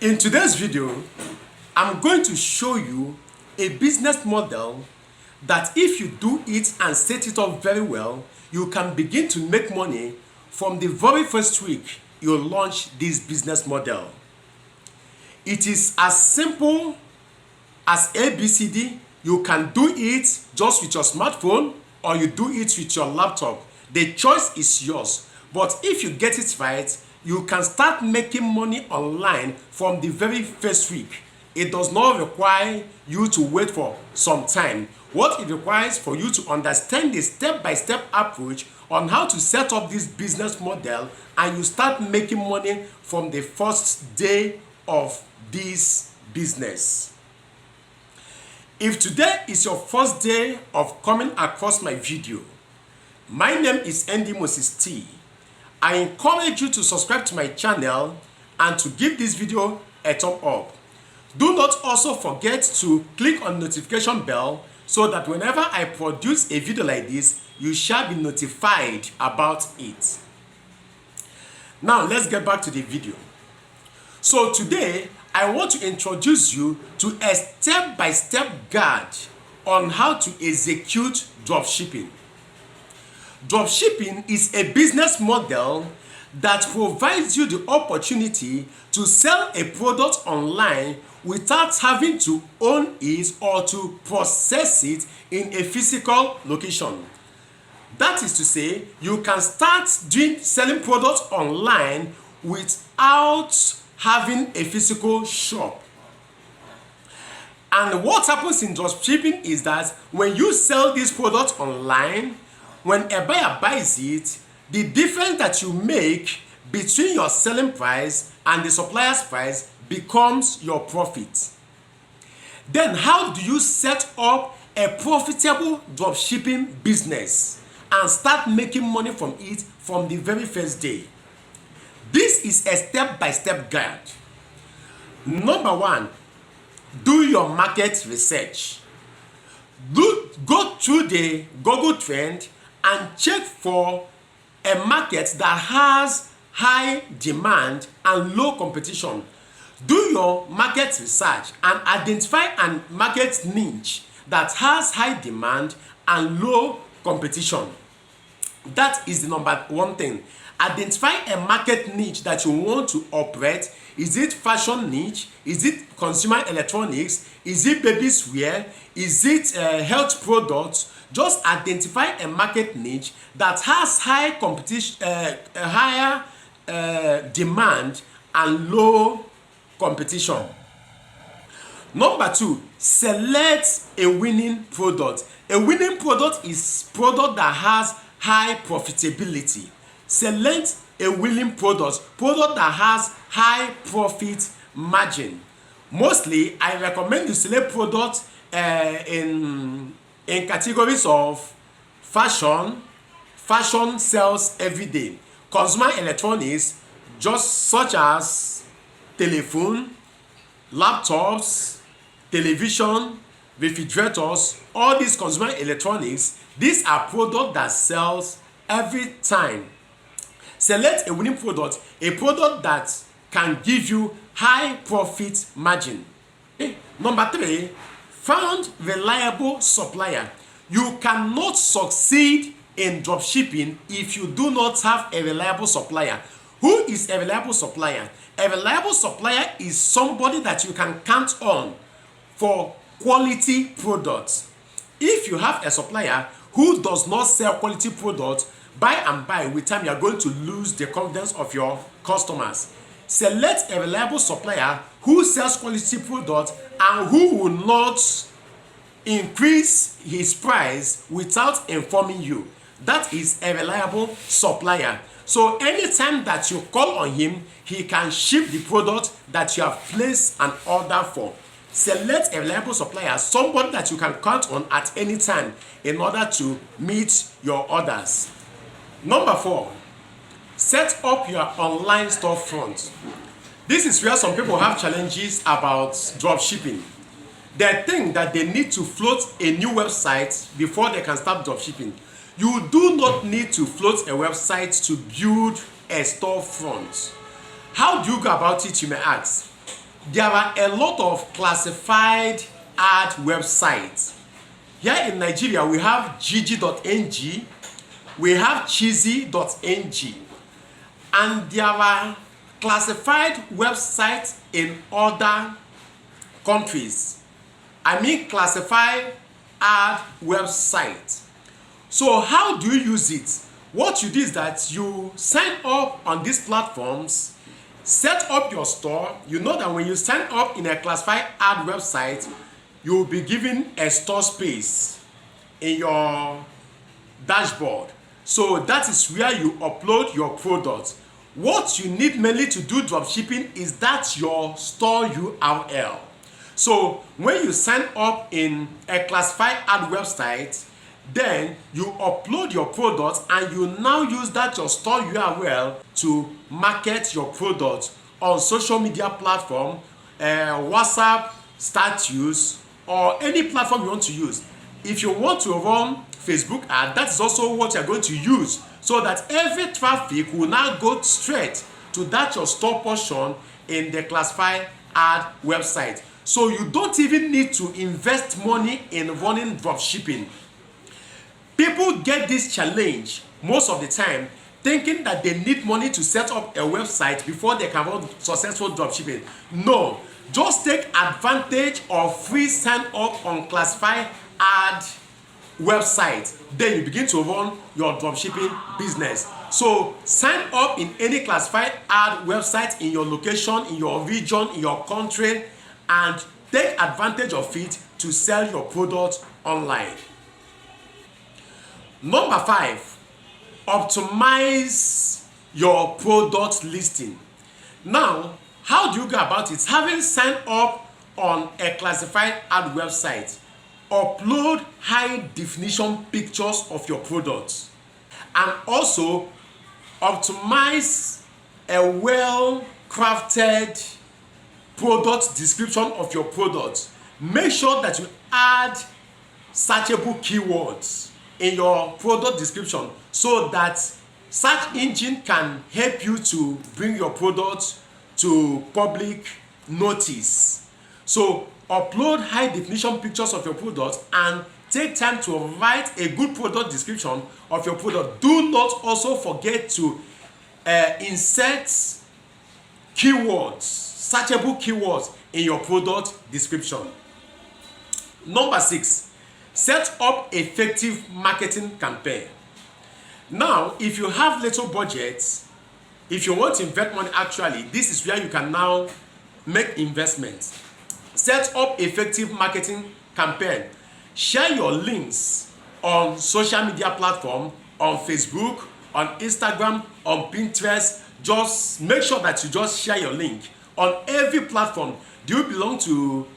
In today's video, I'm going to show you a business model that if you do it and set it up very well, you can begin to make money from the very first week you launch this business model. It is as simple as ABCD. You can do it just with your smartphone or you do it with your laptop. The choice is yours. But if you get it right, you can start making money online from the very first week. It does not require you to wait for some time. What it requires for you to understand the step-by-step approach on how to set up this business model, and you start making money from the first day of this business. If today is your first day of coming across my video, my name is Andy Moses T. I encourage you to subscribe to my channel and to give this video a thumb up. Do not also forget to click on the notification bell so that whenever I produce a video like this, you shall be notified about it. Now let's get back to the video. So today, I want to introduce you to a step-by-step guide on how to execute dropshipping. Dropshipping is a business model that provides you the opportunity to sell a product online without having to own it or to process it in a physical location. That is to say, you can start selling products online without having a physical shop. And what happens in dropshipping is that when you sell this product online, when a buyer buys it, the difference that you make between your selling price and the supplier's price becomes your profit. Then how do you set up a profitable dropshipping business and start making money from it from the very first day? This is a step-by-step guide. Number one, do your market research. Go through the Google trend and check for a market that has high demand and low competition. Do your market research and identify a market niche that has high demand and low competition. That is the number one thing. Identify a market niche that you want to operate. Is it fashion niche? Is it consumer electronics? Is it babies wear? Is it health products? Just identify a market niche that has high competition, higher demand and low competition. Number two, select a winning product. A winning product is product that has high profitability. Select a winning product that has high profit margin. Mostly, I recommend you select products in categories of fashion. Fashion sells every day. Consumer electronics, just such as telephone, laptops, television, refrigerators, all these consumer electronics, these are products that sells every time. Select a winning product, a product that can give you high profit margin. Okay. Number three, found reliable supplier. You cannot succeed in dropshipping if you do not have a reliable supplier. Who is a reliable supplier? A reliable supplier is somebody that you can count on for quality products. If you have a supplier who does not sell quality products, by and by, with time, you are going to lose the confidence of your customers. Select a reliable supplier who sells quality products and who will not increase his price without informing you. That is a reliable supplier. So anytime that you call on him, he can ship the product that you have placed an order for. Select a reliable supplier, somebody that you can count on at any time in order to meet your orders. Number four, set up your online storefront. This is where some people have challenges about dropshipping. They think that they need to float a new website before they can start dropshipping. You do not need to float a website to build a storefront. How do you go about it, you may ask? There are a lot of classified ad websites. Here in Nigeria, we have gg.ng, we have cheesy.ng, and there are classified websites in other countries. I mean classified ad website. So how do you use it? What you do is that you sign up on these platforms, set up your store. You know that when you sign up in a classified ad website, you will be given a store space in your dashboard. So that is where you upload your products. What you need mainly to do dropshipping is that your store URL. So when you sign up in a classified ad website, then you upload your products and you now use that your store URL to market your products on social media platform, WhatsApp status, or any platform you want to use. If you want to run Facebook ad, that is also what you're going to use, so that every traffic will now go straight to that your store portion in the classified ad website. So you don't even need to invest money in running dropshipping. People get this challenge most of the time, thinking that they need money to set up a website before they can run successful dropshipping. No, just take advantage of free sign up on classified ad website. Then you begin to run your dropshipping business. So sign up in any classified ad website in your location, in your region, in your country, and take advantage of it to sell your product online. Number 5, optimize your product listing. Now, how do you go about it? Having signed up on a classified ad website, upload high definition pictures of your products, and also optimize a well crafted product description of your product. Make sure that you add searchable keywords in your product description so that search engine can help you to bring your product to public notice. So upload high definition pictures of your product and take time to write a good product description of your product. Do not also forget to insert keywords, searchable keywords in your product description. Number 6, set up effective marketing campaign. Now, if you have little budgets, if you want to invest money, actually, this is where you can now make investments. Set up effective marketing campaign. Share your links on social media platform, on Facebook, on Instagram, on Pinterest. Just make sure that you just share your link on every platform. Do you belong to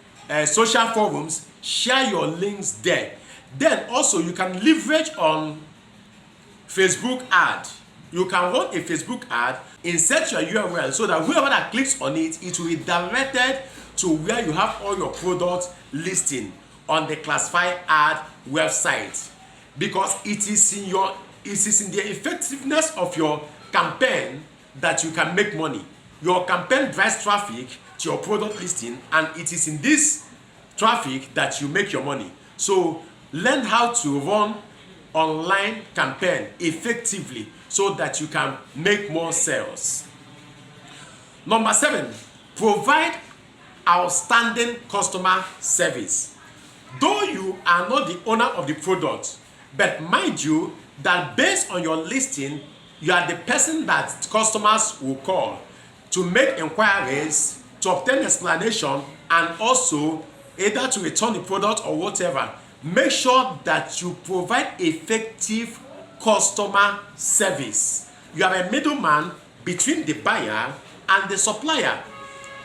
social forums? Share your links there. Then also you can leverage on Facebook ad. You can run a Facebook ad, insert your URL so that whoever that clicks on it, it will be directed to where you have all your product listing on the classified ad website, because it is in the effectiveness of your campaign that you can make money. Your campaign drives traffic to your product listing, and it is in this traffic that you make your money. So learn how to run online campaign effectively so that you can make more sales. Number 7, provide outstanding customer service. Though you are not the owner of the product, but mind you that based on your listing, you are the person that customers will call to make inquiries, to obtain explanation, and also either to return the product or whatever. Make sure that you provide effective customer service. You are a middleman between the buyer and the supplier.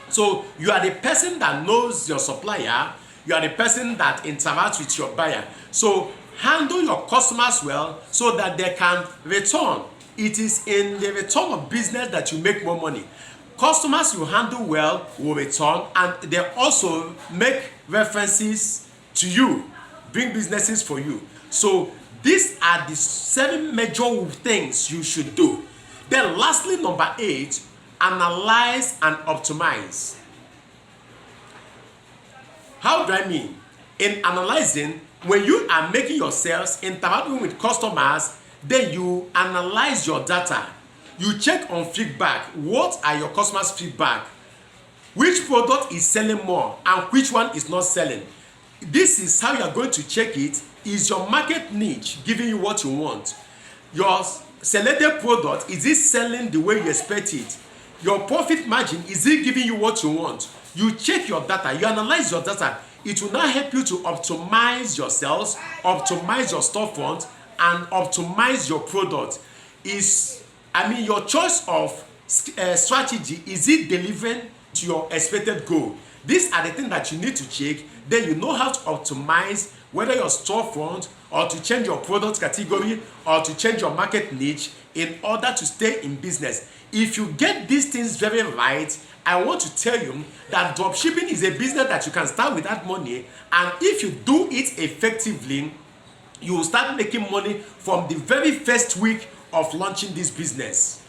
So you are the person that knows your supplier, you are the person that interacts with your buyer. So handle your customers well so that they can return. It is in the return of business that you make more money. Customers you handle well will return, and they also make references to you, bring businesses for you. So these are the 7 major things you should do. Then lastly, number 8, analyze and optimize. How do I mean? In analyzing, when you are making your sales, interacting with customers, then you analyze your data. You check on feedback. What are your customers' feedback? Which product is selling more and which one is not selling? This is how you are going to check it. Is your market niche giving you what you want? Your selected product, is it selling the way you expect it? Your profit margin, is it giving you what you want? You check your data, you analyze your data. It will now help you to optimize your sales, optimize your storefront, and optimize your product. Your choice of strategy, is it delivering to your expected goal? These are the things that you need to check. Then you know how to optimize whether your storefront, or to change your product category, or to change your market niche in order to stay in business. If you get these things very right, I want to tell you that dropshipping is a business that you can start without money, and if you do it effectively, you will start making money from the very first week of launching this business.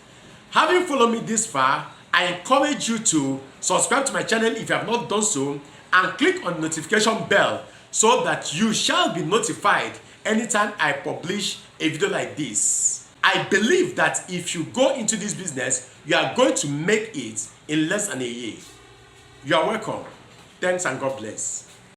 Having followed me this far, I encourage you to subscribe to my channel if you have not done so, and click on the notification bell so that you shall be notified anytime I publish a video like this. I believe that if you go into this business, you are going to make it in less than a year. You are welcome. Thanks and God bless.